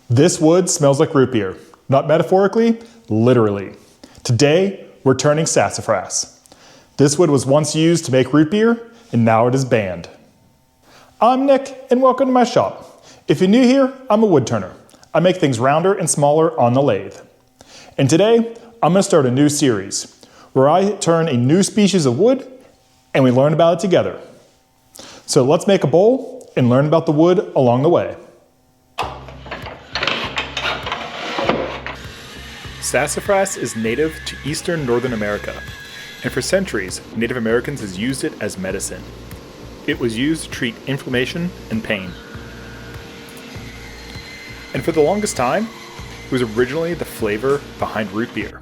This wood smells like root beer. Not metaphorically, literally. Today, we're turning sassafras. This wood was once used to make root beer, and now it is banned. I'm Nick, and welcome to my shop. If you're new here, I'm a wood turner. I make things rounder and smaller on the lathe. And today, I'm gonna start a new series where I turn a new species of wood and we learn about it together. So let's make a bowl and learn about the wood along the way. Sassafras is native to eastern Northern America, and for centuries, Native Americans has used it as medicine. It was used to treat inflammation and pain. And for the longest time, it was originally the flavor behind root beer.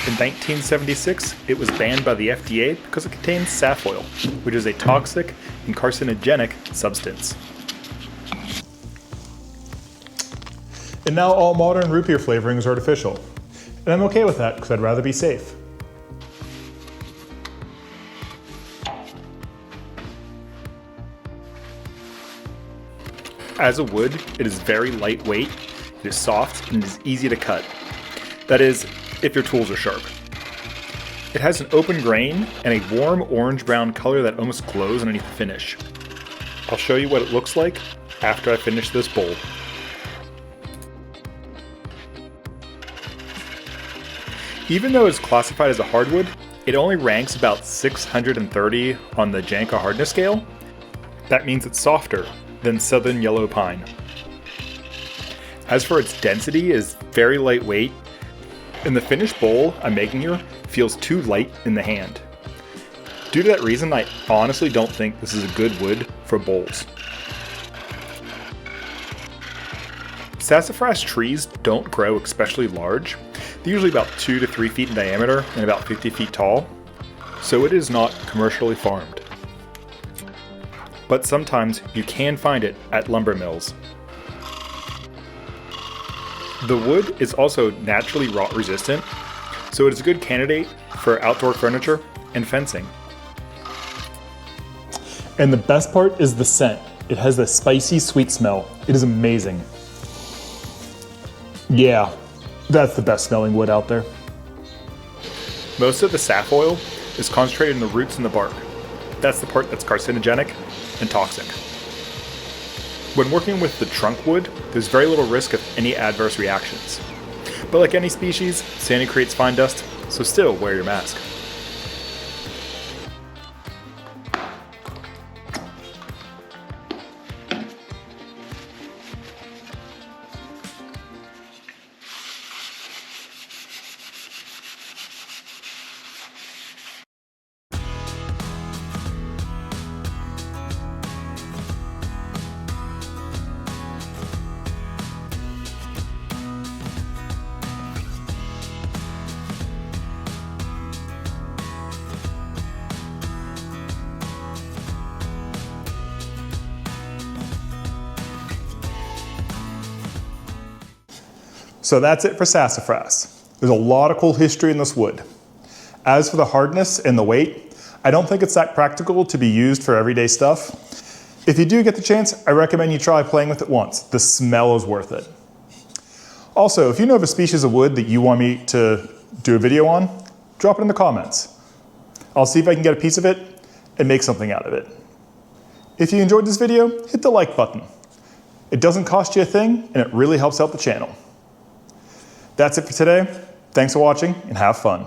In 1976, it was banned by the FDA because it contains saff oil, which is a toxic and carcinogenic substance. And now all modern root beer flavoring is artificial. And I'm okay with that because I'd rather be safe. As a wood, it is very lightweight, it is soft, and it is easy to cut. That is, if your tools are sharp. It has an open grain and a warm orange-brown color that almost glows underneath the finish. I'll show you what it looks like after I finish this bowl. Even though it's classified as a hardwood, it only ranks about 630 on the Janka hardness scale. That means it's softer than southern yellow pine. As for its density, it is very lightweight, and the finished bowl I'm making here feels too light in the hand. Due to that reason, I honestly don't think this is a good wood for bowls. Sassafras trees don't grow especially large. They're usually about 2 to 3 feet in diameter and about 50 feet tall, so it is not commercially farmed. But sometimes you can find it at lumber mills. The wood is also naturally rot resistant, so it is a good candidate for outdoor furniture and fencing. And the best part is the scent. It has a spicy, sweet smell. It is amazing. Yeah, that's the best smelling wood out there. Most of the saff oil is concentrated in the roots and the bark. That's the part that's carcinogenic and toxic. When working with the trunk wood, there's very little risk of any adverse reactions. But like any species, sanding creates fine dust, so still wear your mask. So that's it for sassafras. There's a lot of cool history in this wood. As for the hardness and the weight, I don't think it's that practical to be used for everyday stuff. If you do get the chance, I recommend you try playing with it once. The smell is worth it. Also, if you know of a species of wood that you want me to do a video on, drop it in the comments. I'll see if I can get a piece of it and make something out of it. If you enjoyed this video, hit the like button. It doesn't cost you a thing, and it really helps out the channel. That's it for today. Thanks for watching, and have fun.